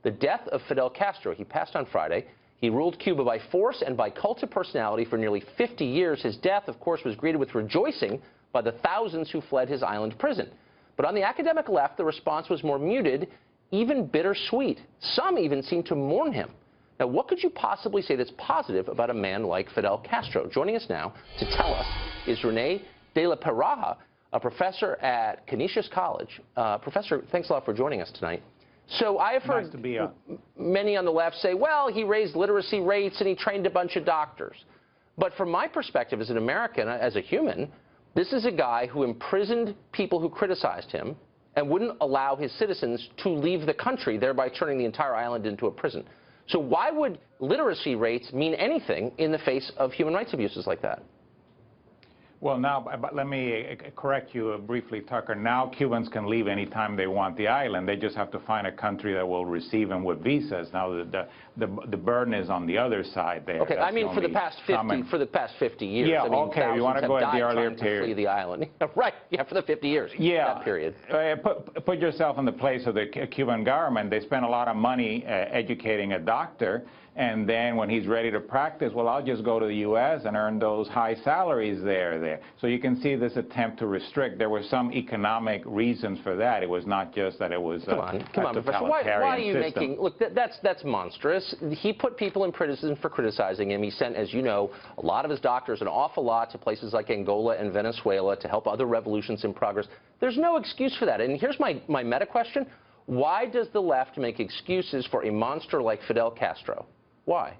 the death of Fidel Castro. He passed on Friday. He ruled Cuba by force and by cult of personality for nearly 50 years. His death, of course, was greeted with rejoicing by the thousands who fled his island prison. But on the academic left, the response was more muted, even bittersweet. Some even seemed to mourn him. Now, what could you possibly say that's positive about a man like Fidel Castro? Joining us now to tell us is Renee de la Parraja, a professor at Canisius College. Professor, thanks a lot for joining us tonight. So I have heard many on the left say, well, he raised literacy rates and he trained a bunch of doctors. But from my perspective as an American, as a human, this is a guy who imprisoned people who criticized him and wouldn't allow his citizens to leave the country, thereby turning the entire island into a prison. So why would literacy rates mean anything in the face of human rights abuses like that? Well, now, let me correct you briefly, Tucker. Now Cubans can leave anytime they want the island. They just have to find a country that will receive them with visas. Now, the burden is on the other side there. Okay, I mean for the past 50 years. Yeah, I mean, okay, you want to go at the earlier period. To flee the island. Right, yeah, for the 50 years. Yeah. That period. Put yourself in the place of the Cuban government. They spend a lot of money educating a doctor. And then when he's ready to practice, well, I'll just go to the U.S. and earn those high salaries there. So you can see this attempt to restrict. There were some economic reasons for that. It was not just that it was come on, Professor. Why are you making? Look, that's monstrous. He put people in prison for criticizing him. He sent, as you know, a lot of his doctors, an awful lot, to places like Angola and Venezuela to help other revolutions in progress. There's no excuse for that. And here's my meta question: why does the left make excuses for a monster like Fidel Castro? Why?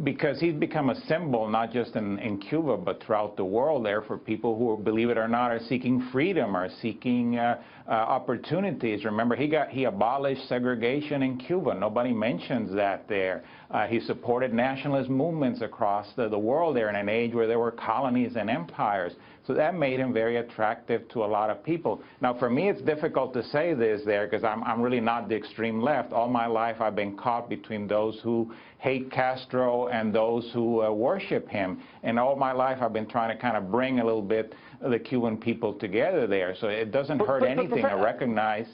Because he's become a symbol, not just in Cuba, but throughout the world there for people who, believe it or not, are seeking freedom, are seeking opportunities. Remember, he abolished segregation in Cuba. Nobody mentions that there. He supported nationalist movements across the world there in an age where there were colonies and empires. So that made him very attractive to a lot of people. Now, for me, it's difficult to say this there because I'm really not the extreme left. All my life, I've been caught between those who hate Castro and those who worship him. And all my life, I've been trying to kind of bring a little bit of the Cuban people together there. So it doesn't hurt anything to recognize.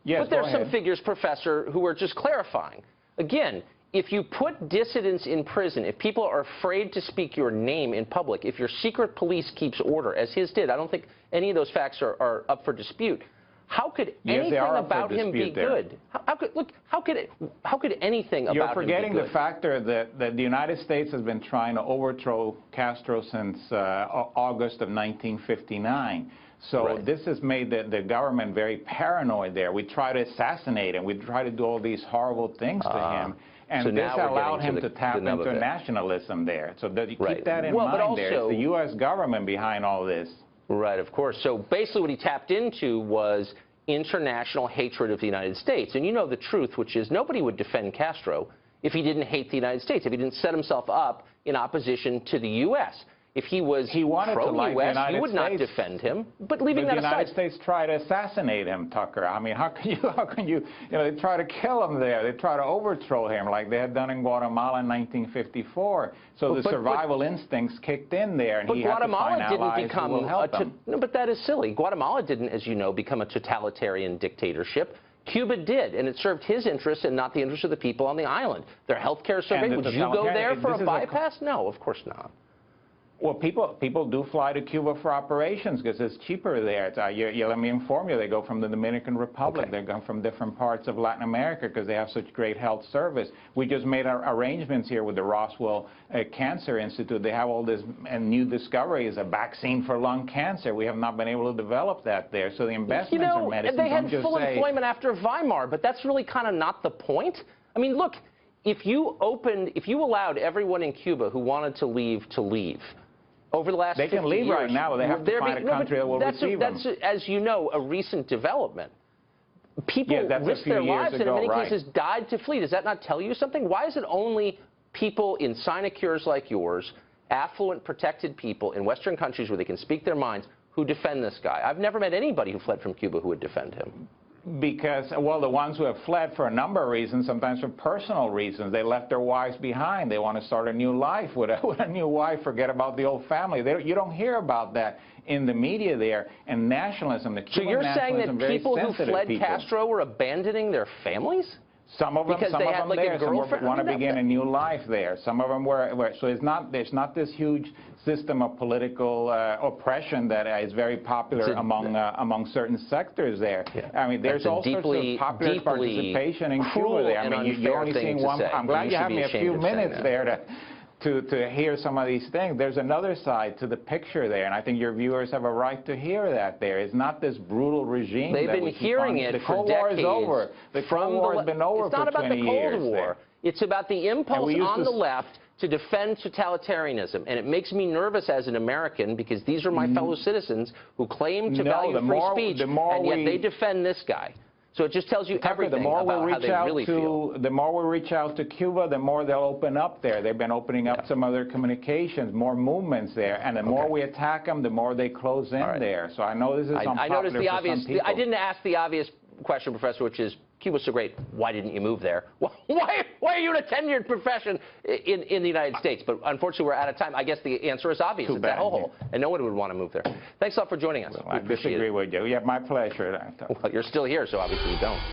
Yes, but there's some figures, Professor, who are just clarifying. Again, if you put dissidents in prison, if people are afraid to speak your name in public, if your secret police keeps order, as his did, I don't think any of those facts are up for dispute. How could anything about him be good? How could anything about him be good? You're forgetting the factor that the United States has been trying to overthrow Castro since August of 1959. So this has made the government very paranoid there. We try to assassinate him. We try to do all these horrible things to him. And so this allowed him to tap into nationalism there. So that you keep that in mind there. It's the U.S. government behind all this. Right, of course. So basically what he tapped into was international hatred of the United States. And you know the truth, which is nobody would defend Castro if he didn't hate the United States, if he didn't set himself up in opposition to the U.S. If he was pro-U.S., you would not defend him. But leaving that aside, the United States tried to assassinate him, Tucker. I mean, how can you they try to kill him there. They try to overthrow him like they had done in Guatemala in 1954. So the survival instincts kicked in there, and he had to find allies who will help him. No, but that is silly. Guatemala didn't, as you know, become a totalitarian dictatorship. Cuba did, and it served his interests and not the interests of the people on the island. Their health care survey, would you go there for a bypass? No, of course not. Well, people do fly to Cuba for operations because it's cheaper there. Let me inform you, they go from the Dominican Republic. They go from different parts of Latin America because they have such great health service. We just made our arrangements here with the Roswell Cancer Institute. They have all this new discoveries, a vaccine for lung cancer. We have not been able to develop that there. So the investments in medicine, they had full employment after Weimar, but that's really kind of not the point. I mean, look, if you allowed everyone in Cuba who wanted to leave, over the last 50 years. They can leave right now, but they have to find a country that will receive them. That's, as you know, a recent development. People risked their lives and in many cases died to flee. Does that not tell you something? Why is it only people in sinecures like yours, affluent, protected people in Western countries where they can speak their minds, who defend this guy? I've never met anybody who fled from Cuba who would defend him. Because, well, the ones who have fled for a number of reasons, sometimes for personal reasons. They left their wives behind. They want to start a new life with a new wife, forget about the old family. You don't hear about that in the media there. And nationalism, the Cuban nationalism, so you're saying that people who fled Castro were abandoning their families? Some of them, because they had like a girlfriend. want to begin a new life there. Some of them were so there's not this huge system of political oppression that is very popular among certain sectors there. Yeah. I mean, there's all sorts of popular participation in Cuba there. I mean, you're only seeing one. I'm glad you have me a few minutes there to hear some of these things. There's another side to the picture there, and I think your viewers have a right to hear that there. It's not this brutal regime. They've been hearing it for decades. The Cold War is over. The Cold War has been over for 20 years. It's not about the Cold War. It's about the impulse on the left to defend totalitarianism. And it makes me nervous as an American because these are my fellow citizens who claim to value free speech, and yet they defend this guy. So it just tells you everything about how they really feel. The more we reach out to Cuba, the more they'll open up there. They've been opening up some other communications, more movements there. And the more we attack them, the more they close in there. So I know this is unpopular I noticed the obvious. for some people. I didn't ask the obvious question, Professor, which is, Cuba's so great, why didn't you move there? Why are you in a tenured profession in the United States? But unfortunately, we're out of time. I guess the answer is obvious. It's that hole, and no one would want to move there. Thanks a lot for joining us. Well, I disagree with you. Yeah, my pleasure. Well, you're still here, so obviously you don't.